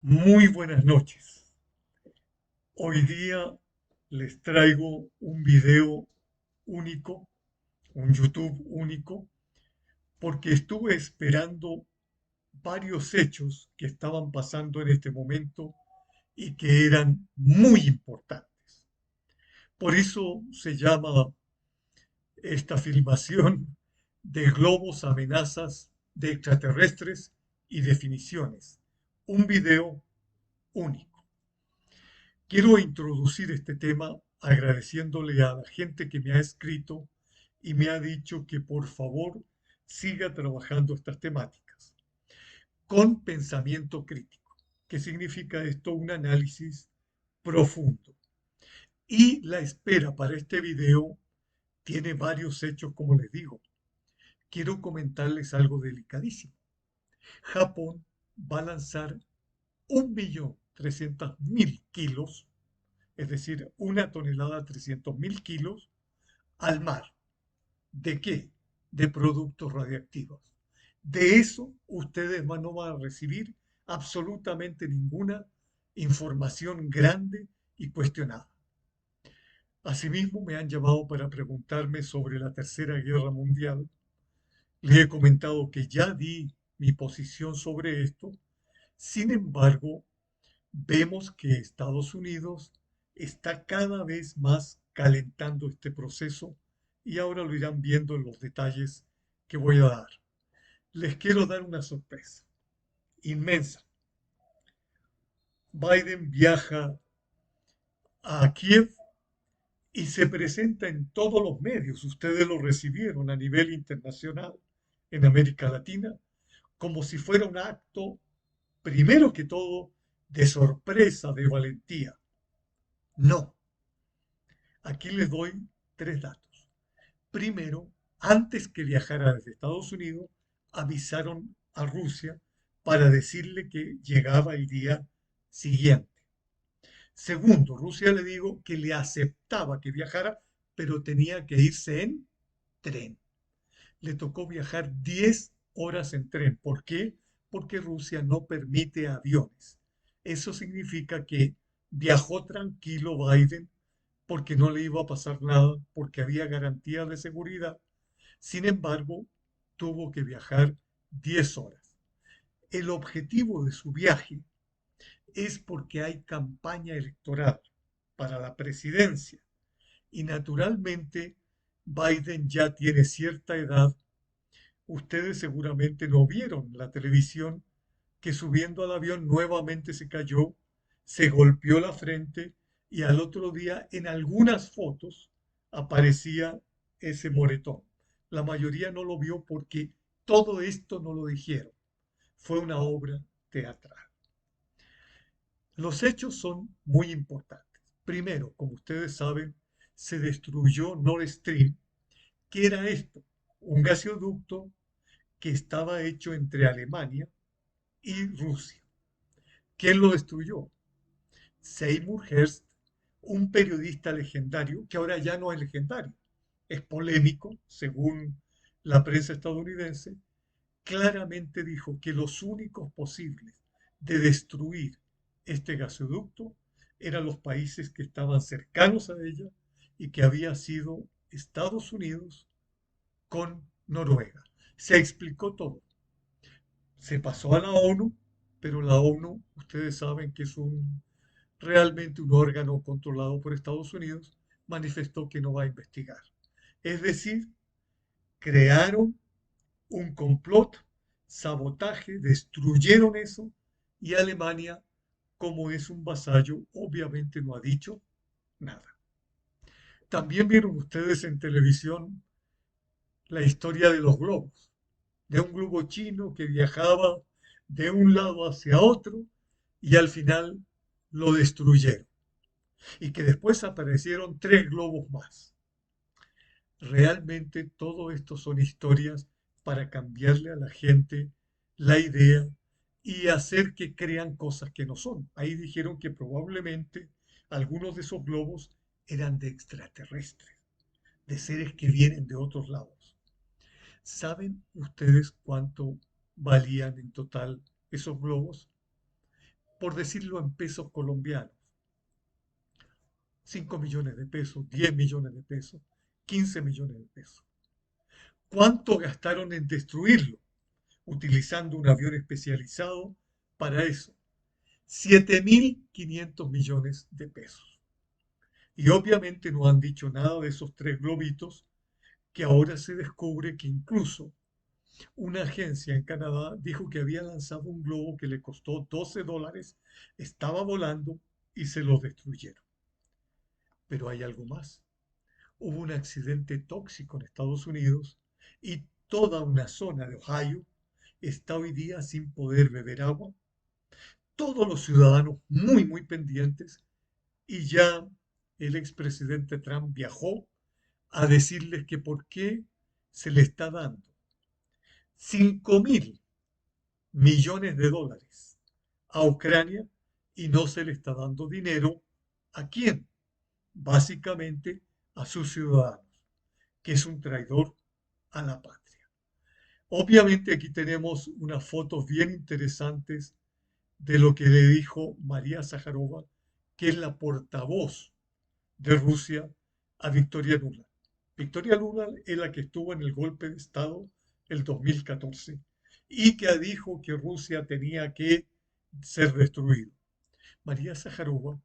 Muy buenas noches. Hoy día les traigo un video único, un YouTube único, porque estuve esperando varios hechos que estaban pasando en este momento y que eran muy importantes. Por eso se llama esta filmación de globos, amenazas de extraterrestres y definiciones. Un video único. Quiero introducir este tema agradeciéndole a la gente que me ha escrito y me ha dicho que por favor siga trabajando estas temáticas con pensamiento crítico. ¿Qué significa esto? Un análisis profundo. Y la espera para este video tiene varios hechos, como les digo. Quiero comentarles algo delicadísimo. Japón va a lanzar 1.300.000 kilos, es decir, 1 tonelada 300.000 kilos al mar. ¿De qué? De productos radiactivos. De eso ustedes no van a recibir absolutamente ninguna información grande y cuestionada. Asimismo, me han llamado para preguntarme sobre la Tercera Guerra Mundial. Les he comentado que ya di mi posición sobre esto. Sin embargo, vemos que Estados Unidos está cada vez más calentando este proceso y ahora lo irán viendo en los detalles que voy a dar. Les quiero dar una sorpresa inmensa. Biden viaja a Kiev y se presenta en todos los medios. Ustedes lo recibieron a nivel internacional en América Latina como si fuera un acto, primero que todo, de sorpresa, de valentía. No, aquí les doy tres datos. Primero, antes que viajara desde Estados Unidos, avisaron a Rusia para decirle que llegaba el día siguiente. Segundo, Rusia le dijo que le aceptaba que viajara, pero tenía que irse en tren. Le tocó viajar 10 horas en tren. ¿Por qué? Porque Rusia no permite aviones. Eso significa que viajó tranquilo Biden porque no le iba a pasar nada, porque había garantías de seguridad. Sin embargo, tuvo que viajar 10 horas. El objetivo de su viaje es porque hay campaña electoral para la presidencia y naturalmente Biden ya tiene cierta edad. Ustedes seguramente no vieron la televisión que subiendo al avión nuevamente se cayó, se golpeó la frente y al otro día en algunas fotos aparecía ese moretón. La mayoría no lo vio porque todo esto no lo dijeron. Fue una obra teatral. Los hechos son muy importantes. Primero, como ustedes saben, se destruyó Nord Stream. ¿Qué era esto? Un gasoducto que estaba hecho entre Alemania y Rusia. ¿Quién lo destruyó? Seymour Hersh, un periodista legendario, que ahora ya no es legendario, es polémico, según la prensa estadounidense, claramente dijo que los únicos posibles de destruir este gasoducto eran los países que estaban cercanos a ella y que había sido Estados Unidos con Noruega. Se explicó todo. Se pasó a la ONU, pero la ONU, ustedes saben que es realmente un órgano controlado por Estados Unidos, manifestó que no va a investigar. Es decir, crearon un complot, sabotaje, destruyeron eso y Alemania, como es un vasallo, obviamente no ha dicho nada. También vieron ustedes en televisión la historia de los globos, de un globo chino que viajaba de un lado hacia otro y al final lo destruyeron. Y que después aparecieron tres globos más. Realmente todo esto son historias para cambiarle a la gente la idea y hacer que crean cosas que no son. Ahí dijeron que probablemente algunos de esos globos eran de extraterrestres, de seres que vienen de otros lados. ¿Saben ustedes cuánto valían en total esos globos? por decirlo en pesos colombianos, 5 millones de pesos, 10 millones de pesos, 15 millones de pesos. ¿Cuánto gastaron en destruirlo? Utilizando un avión especializado para eso. 7.500 millones de pesos. Y obviamente no han dicho nada de esos 3 globitos, que ahora se descubre que incluso una agencia en Canadá dijo que había lanzado un globo que le costó $12, estaba volando y se lo destruyeron. Pero hay algo más. Hubo un accidente tóxico en Estados Unidos y toda una zona de Ohio está hoy día sin poder beber agua. Todos los ciudadanos muy pendientes, y ya el expresidente Trump viajó a decirles que por qué se le está dando 5.000 millones de dólares a Ucrania y no se le está dando dinero. ¿A quién? Básicamente a sus ciudadanos, que es un traidor a la patria. Obviamente aquí tenemos unas fotos bien interesantes de lo que le dijo María Zaharova, que es la portavoz de Rusia, a Victoria Nuland. Victoria Nuland es la que estuvo en el golpe de Estado el 2014 y que dijo que Rusia tenía que ser destruido. María Zaharova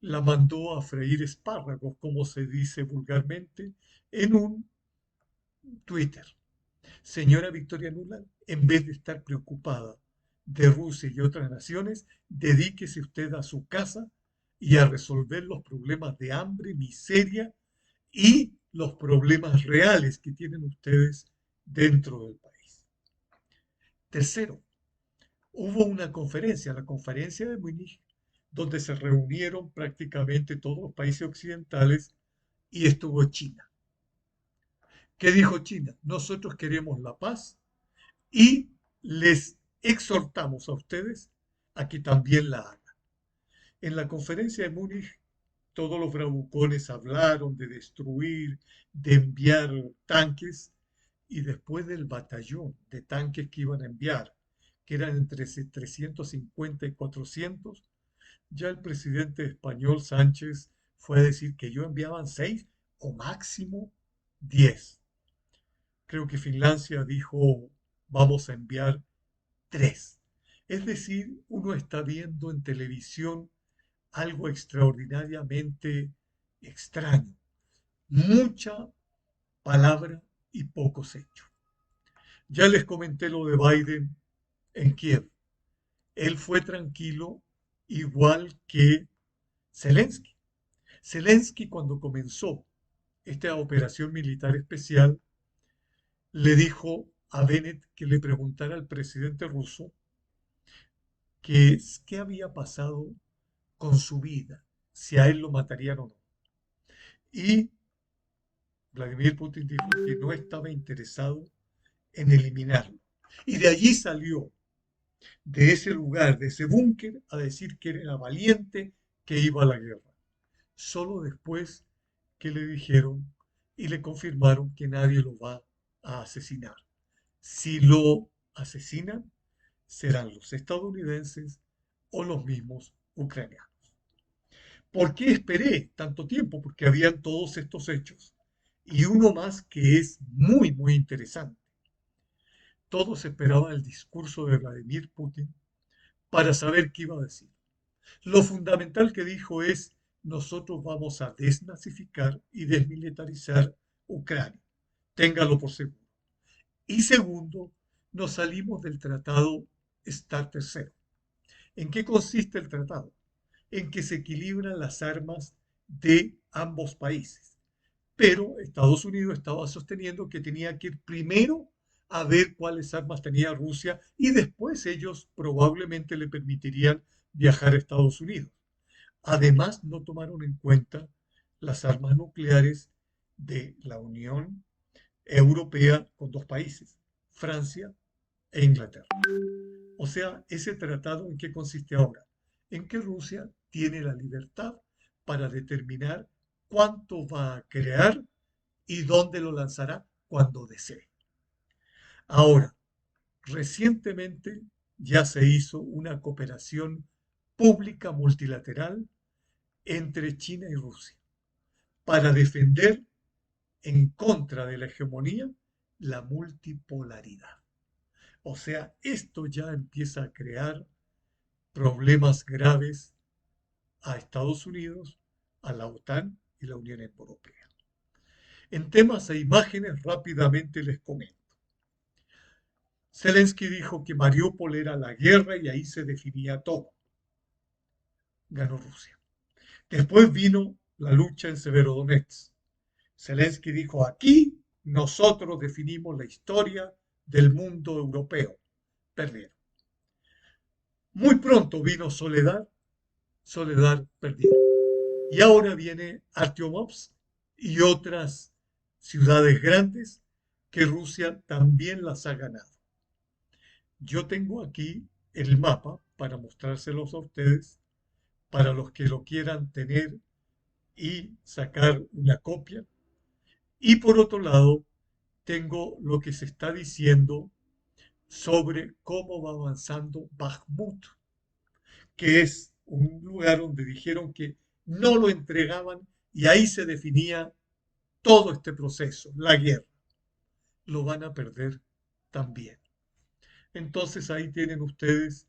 la mandó a freír espárragos, como se dice vulgarmente, en un Twitter. Señora Victoria Nuland, en vez de estar preocupada de Rusia y otras naciones, dedíquese usted a su casa y a resolver los problemas de hambre, miseria y los problemas reales que tienen ustedes dentro del país. Tercero, hubo una conferencia, la conferencia de Múnich, donde se reunieron prácticamente todos los países occidentales y estuvo China. ¿Qué dijo China? Nosotros queremos la paz y les exhortamos a ustedes a que también la hagan. En la conferencia de Múnich, todos los bravucones hablaron de destruir, de enviar tanques, y después del batallón de tanques que iban a enviar, que eran entre 350 y 400, ya el presidente español Sánchez fue a decir que yo enviaban 6 o máximo 10. Creo que Finlandia dijo vamos a enviar 3. Es decir, uno está viendo en televisión algo extraordinariamente extraño. Mucha palabra y pocos hechos. Ya les comenté lo de Biden en Kiev. Él fue tranquilo, igual que Zelensky. Zelensky, cuando comenzó esta operación militar especial, le dijo a Bennett que le preguntara al presidente ruso qué había pasado con su vida, si a él lo matarían o no. Y Vladimir Putin dijo que no estaba interesado en eliminarlo. Y de allí salió, de ese lugar, de ese búnker, a decir que era valiente, que iba a la guerra. Solo después que le dijeron y le confirmaron que nadie lo va a asesinar. Si lo asesinan, serán los estadounidenses o los mismos ucranianos. ¿Por qué esperé tanto tiempo? Porque habían todos estos hechos. Y uno más que es muy interesante. Todos esperaban el discurso de Vladimir Putin para saber qué iba a decir. Lo fundamental que dijo es, nosotros vamos a desnazificar y desmilitarizar Ucrania. Téngalo por seguro. Y segundo, nos salimos del tratado START tercero. ¿En qué consiste el tratado? En que se equilibran las armas de ambos países. Pero Estados Unidos estaba sosteniendo que tenía que ir primero a ver cuáles armas tenía Rusia y después ellos probablemente le permitirían viajar a Estados Unidos. Además, no tomaron en cuenta las armas nucleares de la Unión Europea con 2 países, Francia e Inglaterra. O sea, ese tratado ¿en qué consiste ahora? En que Rusia tiene la libertad para determinar cuánto va a crear y dónde lo lanzará cuando desee. Ahora, recientemente ya se hizo una cooperación pública multilateral entre China y Rusia para defender en contra de la hegemonía la multipolaridad. O sea, esto ya empieza a crear problemas graves a Estados Unidos, a la OTAN y la Unión Europea. En temas e imágenes rápidamente les comento. Zelensky dijo que Mariupol era la guerra y ahí se definía todo. Ganó Rusia. Después vino la lucha en Severodonetsk. Zelensky dijo, aquí nosotros definimos la historia del mundo europeo. Perdieron. Muy pronto vino Soledad, Soledad perdieron. Y ahora viene Artyomovsk y otras ciudades grandes que Rusia también las ha ganado. Yo tengo aquí el mapa para mostrárselos a ustedes, para los que lo quieran tener y sacar una copia. Y por otro lado, tengo lo que se está diciendo sobre cómo va avanzando Bakhmut, que es un lugar donde dijeron que no lo entregaban y ahí se definía todo este proceso, la guerra. Lo van a perder también. Entonces ahí tienen ustedes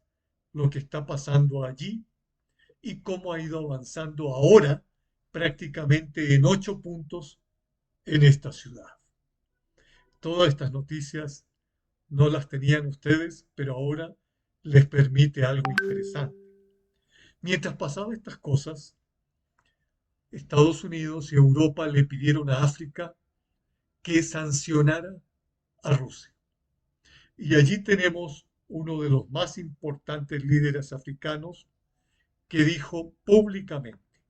lo que está pasando allí y cómo ha ido avanzando ahora prácticamente en 8 puntos en esta ciudad. Todas estas noticias no las tenían ustedes, pero ahora les permite algo interesante. Mientras pasaban estas cosas, Estados Unidos y Europa le pidieron a África que sancionara a Rusia. Y allí tenemos uno de los más importantes líderes africanos que dijo públicamente,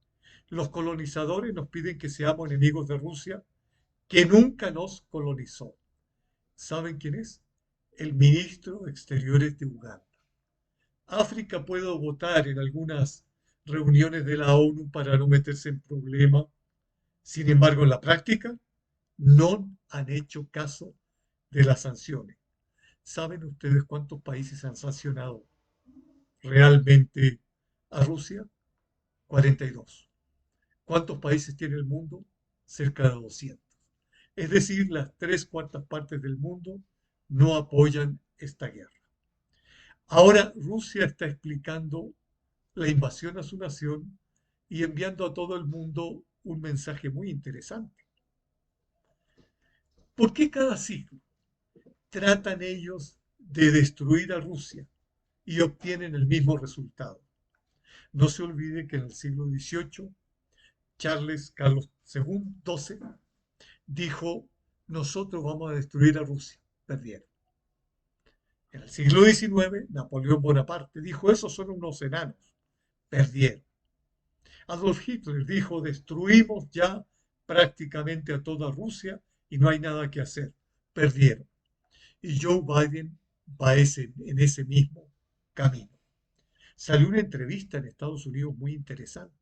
los colonizadores nos piden que seamos enemigos de Rusia, que nunca nos colonizó. ¿Saben quién es? El ministro de Exteriores de Uganda. África puede votar en algunas reuniones de la ONU para no meterse en problemas. Sin embargo, en la práctica, no han hecho caso de las sanciones. ¿Saben ustedes cuántos países han sancionado realmente a Rusia? 42. ¿Cuántos países tiene el mundo? Cerca de 200. Es decir, las 3/4 partes del mundo no apoyan esta guerra. Ahora Rusia está explicando la invasión a su nación y enviando a todo el mundo un mensaje muy interesante. ¿Por qué cada siglo tratan ellos de destruir a Rusia y obtienen el mismo resultado? No se olvide que en el siglo XVIII, Carlos II dijo, nosotros vamos a destruir a Rusia. Perdieron. En el siglo XIX, Napoleón Bonaparte dijo, esos son unos enanos. Perdieron. Adolf Hitler dijo, destruimos ya prácticamente a toda Rusia y no hay nada que hacer. Perdieron. Y Joe Biden va en ese mismo camino. Salió una entrevista en Estados Unidos muy interesante,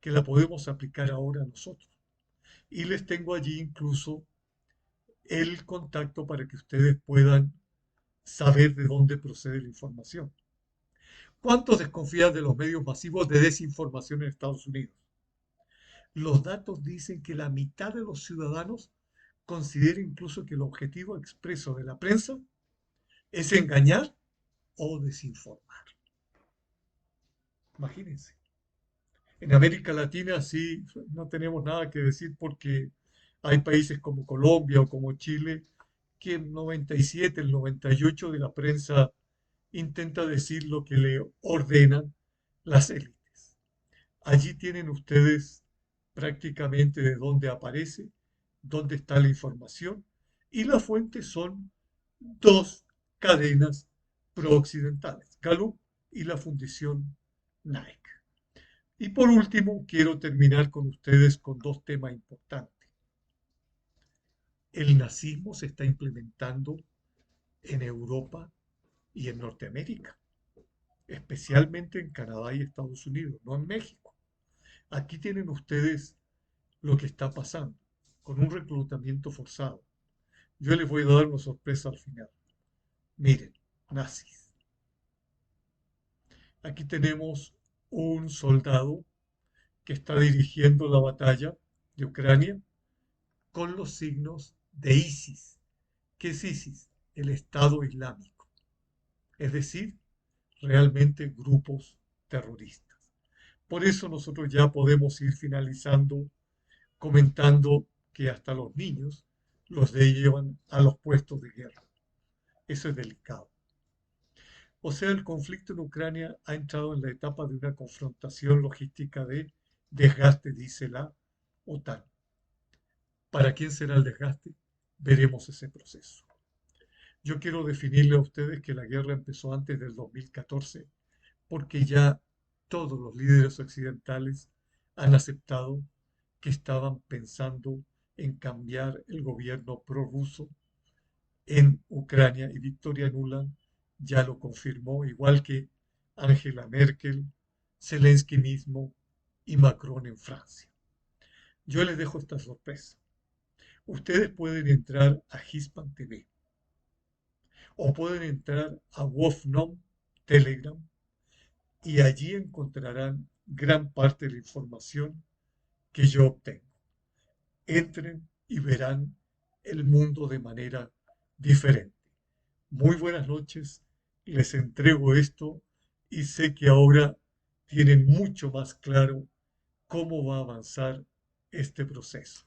que la podemos aplicar ahora nosotros. Y les tengo allí incluso el contacto para que ustedes puedan saber de dónde procede la información. ¿Cuántos desconfían de los medios masivos de desinformación en Estados Unidos? Los datos dicen que la mitad de los ciudadanos considera incluso que el objetivo expreso de la prensa es engañar o desinformar. Imagínense. En América Latina sí no tenemos nada que decir porque hay países como Colombia o como Chile que el 97, el 98 de la prensa intenta decir lo que le ordenan las élites. Allí tienen ustedes prácticamente de dónde aparece, dónde está la información y las fuentes son dos cadenas prooccidentales, Gallup y la Fundación Nike. Y por último, quiero terminar con ustedes con dos temas importantes. El nazismo se está implementando en Europa y en Norteamérica, especialmente en Canadá y Estados Unidos, no en México. Aquí tienen ustedes lo que está pasando con un reclutamiento forzado. Yo les voy a dar una sorpresa al final. Miren, nazis. Aquí tenemos un soldado que está dirigiendo la batalla de Ucrania con los signos de ISIS. ¿Qué es ISIS? El Estado Islámico. Es decir, realmente grupos terroristas. Por eso nosotros ya podemos ir finalizando comentando que hasta los niños los llevan a los puestos de guerra. Eso es delicado. O sea, el conflicto en Ucrania ha entrado en la etapa de una confrontación logística de desgaste, dice la OTAN. ¿Para quién será el desgaste? Veremos ese proceso. Yo quiero definirle a ustedes que la guerra empezó antes del 2014, porque ya todos los líderes occidentales han aceptado que estaban pensando en cambiar el gobierno prorruso en Ucrania y Victoria Nuland ya lo confirmó, igual que Angela Merkel, Zelensky mismo y Macron en Francia. Yo les dejo esta sorpresa. Ustedes pueden entrar a Hispan TV o pueden entrar a Wolfnom Telegram y allí encontrarán gran parte de la información que yo obtengo. Entren y verán el mundo de manera diferente. Muy buenas noches, les entrego esto y sé que ahora tienen mucho más claro cómo va a avanzar este proceso.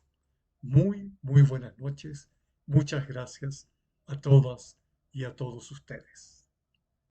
Muy buenas noches. Muchas gracias a todas y a todos ustedes.